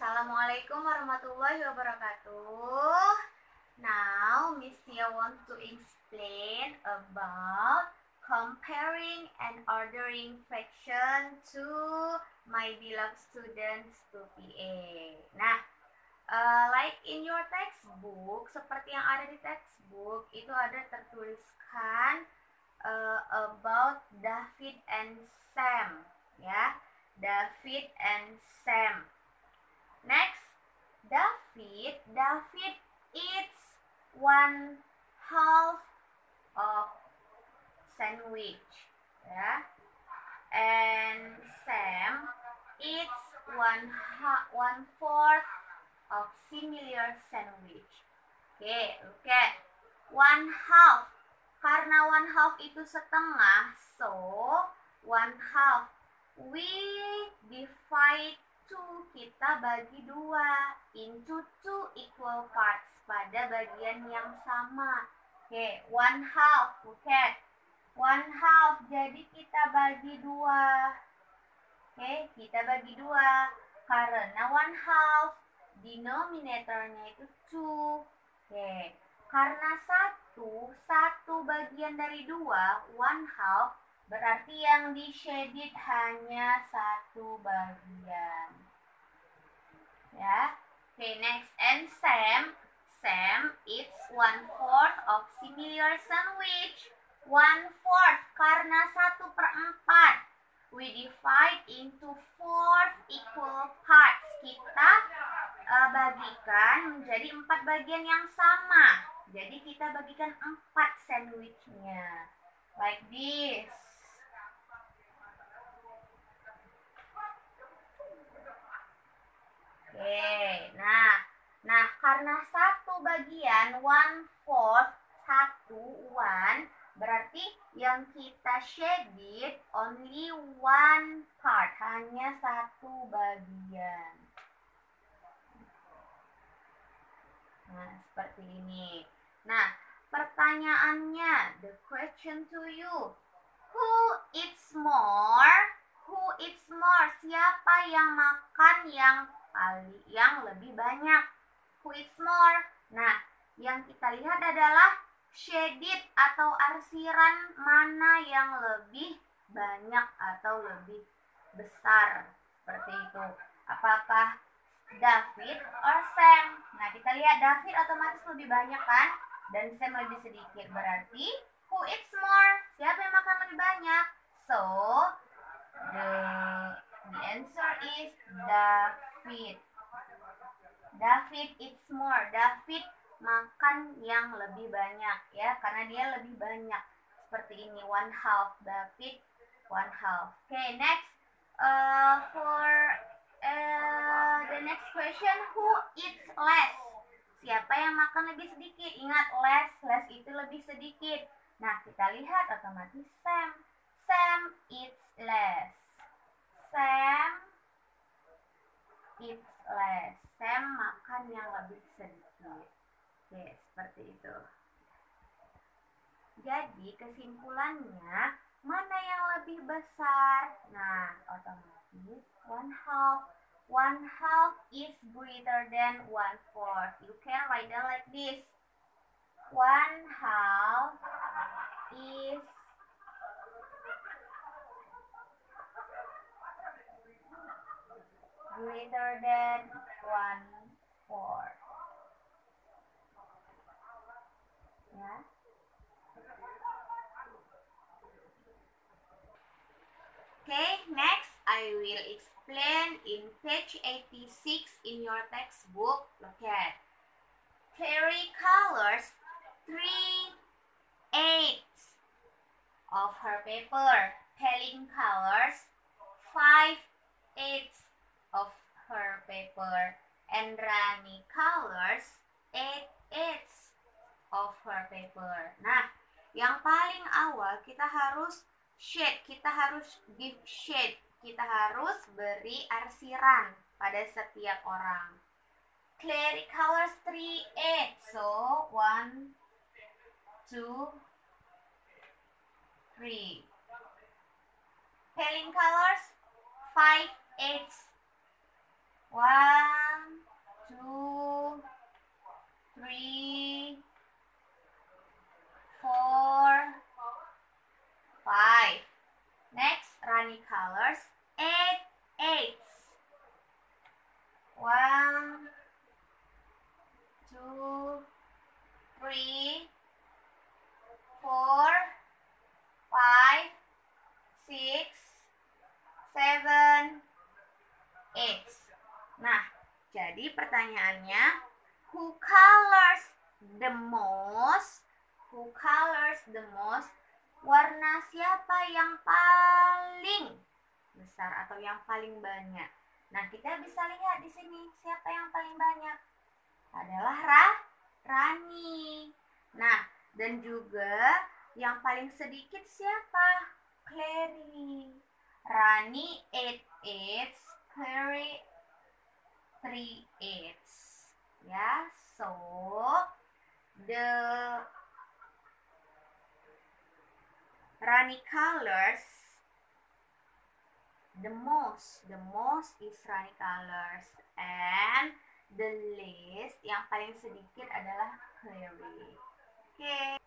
Assalamualaikum warahmatullahi wabarakatuh. Now, Miss Tia wants to explain about comparing and ordering fraction to my beloved students 2PA. Nah, like in your textbook, seperti yang ada di textbook, itu ada tertuliskan about David and Sam, ya. David and Sam. Next, David eats 1/2 of sandwich, ya. And Sam eats 1/4 of similar sandwich. Okay, look at 1/2. Karena 1/2 itu setengah, so 1/2 we divide 2, kita bagi 2 into 2 equal parts pada bagian yang sama. Oke, 1/2, bukan 1/2, jadi kita bagi 2. Oke, kita bagi 2 karena 1/2 denominatornya itu 2. Oke, karena satu bagian dari 2, 1/2, berarti yang di shaded hanya satu bagian. Ya. Okay, next. And Sam eats 1/4 of similar sandwich. 1/4 karena 1/4. We divide into 4 equal parts. Kita bagikan menjadi 4 bagian yang sama. Jadi kita bagikan 4 sandwichnya. Like this. Oke, nah karena satu bagian 1/4, 1 berarti yang kita shaded only 1 part, hanya satu bagian. Nah, seperti ini. Nah, pertanyaannya, the question to you, who eats more? Who eats more? Siapa yang makan yang lebih banyak? Who eats more? Nah, yang kita lihat adalah shaded atau arsiran mana yang lebih banyak atau lebih besar. Seperti itu. Apakah David or Sam? Nah, kita lihat David otomatis lebih banyak kan? Dan Sam lebih sedikit. Berarti who eats more? Siapa yang makan lebih banyak? So, the answer is David. David eats more. David makan yang lebih banyak, ya, karena dia lebih banyak. Seperti ini, 1/2. David 1/2. Okay, next. For the next question, who eats less? Siapa yang makan lebih sedikit? Ingat, less itu lebih sedikit. Nah, kita lihat otomatis Sam. Sam eats less. Sam eats less. Sam makan yang lebih sedikit. Oke, seperti itu. Jadi, kesimpulannya, mana yang lebih besar? Nah, otomatis 1/2. 1/2 is greater than 1/4. You can write down like this. 1/2 is greater than 1/4. Ya. Okay, next I will explain in page 86 in your textbook. Look at. Carrie colors 3/8 of her paper. Helen colors 5/8 of her paper. And Rani colors 8/8 of her paper. Nah, yang paling awal kita harus shade, kita harus give shade, kita harus beri arsiran pada setiap orang. Clary colors 3/8, so 1, 2, 3. Helen colors 5/8, 1, 2, 3, 4, 5. Next, runny colors, 8 eighths. 1, 2, 3, 4, 5, 6, 7, 8. Nah, jadi pertanyaannya, who colors the most? Who colors the most? Warna siapa yang paling besar atau yang paling banyak? Nah, kita bisa lihat di sini siapa yang paling banyak. Adalah Rani. Nah, dan juga yang paling sedikit siapa? Clary. Rani 8 eighths, Clary 3 eighths. Ya, so the runny colors, the most is runny colors, and the least yang paling sedikit adalah Clary. Okay.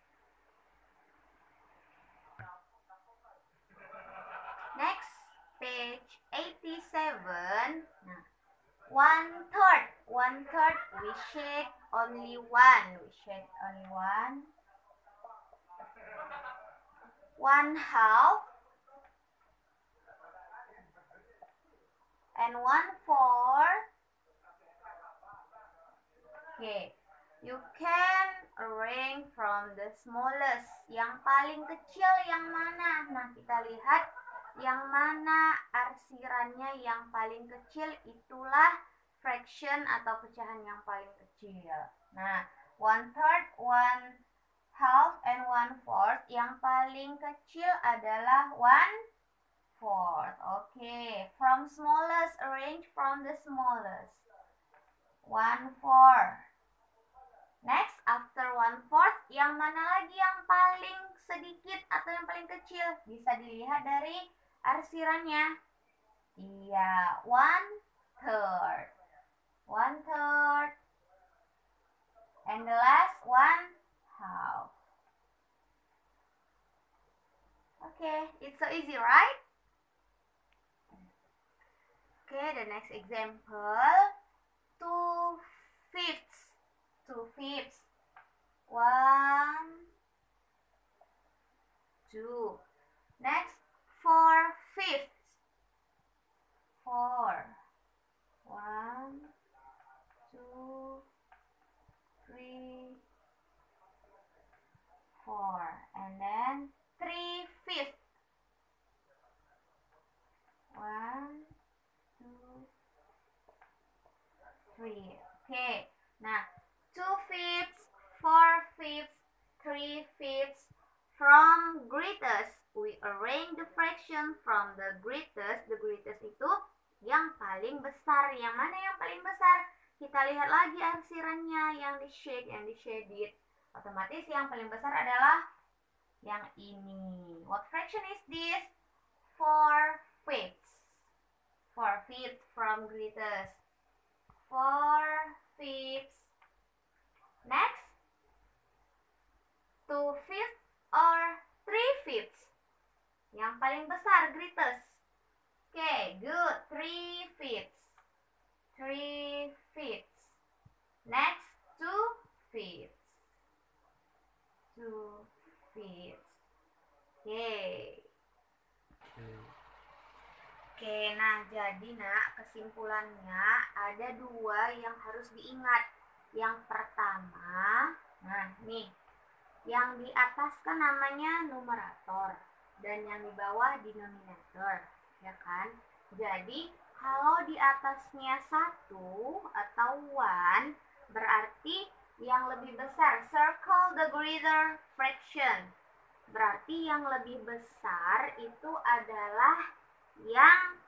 Next, page 87. Nah, 1/3. 1/3 we shade only one. 1/2 and 1/4. Okay, you can arrange from the smallest. Yang paling kecil yang mana? Nah, kita lihat yang mana arsirannya yang paling kecil, itulah fraction atau pecahan yang paling kecil. Nah, 1/3, 1/2, and 1/4. Yang paling kecil adalah 1/4. Okay, from smallest, arrange from the smallest. 1/4. Next, after 1/4, yang mana lagi yang paling sedikit atau yang paling kecil? Bisa dilihat dari arsirannya. Iya, 1/3. 1/3. And the last 1/2. Okay, it's so easy, right? Okay, the next example. 2/5. 2/5. 1, 2. Next, 4/5. 4. 1, 2, 3, 4. And then 3/5. 1, 2, 3. Okay. Nah, 2/5, 4/5, 3/5. From greatest, we arrange the fraction from the greatest. The greatest itu yang paling besar. Yang mana yang paling besar? Kita lihat lagi arsirannya, yang di shaded. Otomatis yang paling besar adalah yang ini. What fraction is this? 4/5. 4/5 from greatest. 4/5. Next, 2/5 or 3/5. Yang paling besar, greatest. Okay, good. 3/5. 3/5. Next, 2/5. 2/5. Okay. Oke, nah jadi nak, kesimpulannya ada dua yang harus diingat. Yang pertama, nah nih, yang di atas kan namanya numerator dan yang di bawah denominator, ya kan? Jadi kalau di atasnya 1 atau 1, berarti yang lebih besar. Circle the greater fraction. Berarti yang lebih besar itu adalah yang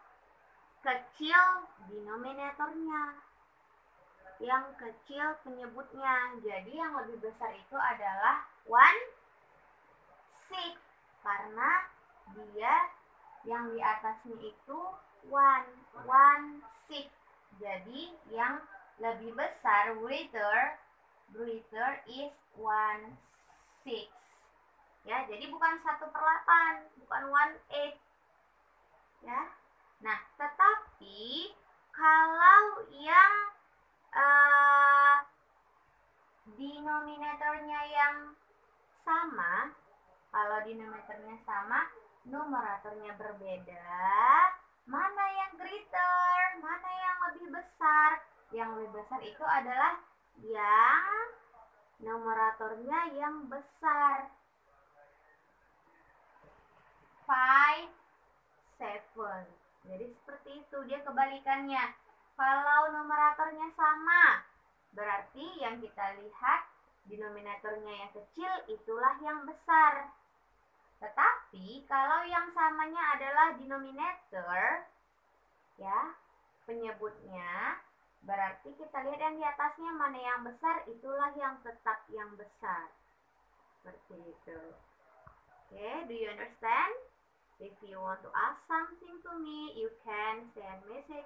kecil denominatornya, yang kecil penyebutnya. Jadi yang lebih besar itu adalah 1/6, karena dia yang di atasnya itu 1/6. Jadi yang lebih besar, greater is 1/6. Ya, jadi bukan 1/8, bukan 1/8. Ya. Nah, tetapi kalau yang denominatornya yang sama, kalau denominatornya sama, numeratornya berbeda, mana yang greater, mana yang lebih besar? Yang lebih besar itu adalah yang numeratornya yang besar. 5, 7. Jadi seperti itu, dia kebalikannya. Kalau numeratornya sama, berarti yang kita lihat denominatornya yang kecil itulah yang besar. Tetapi kalau yang samanya adalah denominator, ya, penyebutnya, berarti kita lihat yang di atasnya mana yang besar, itulah yang tetap yang besar. Seperti itu. Okay, do you understand? If you want to ask something to me, you can send message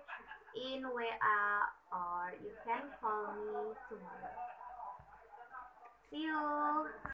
in WA or you can call me tomorrow. See you.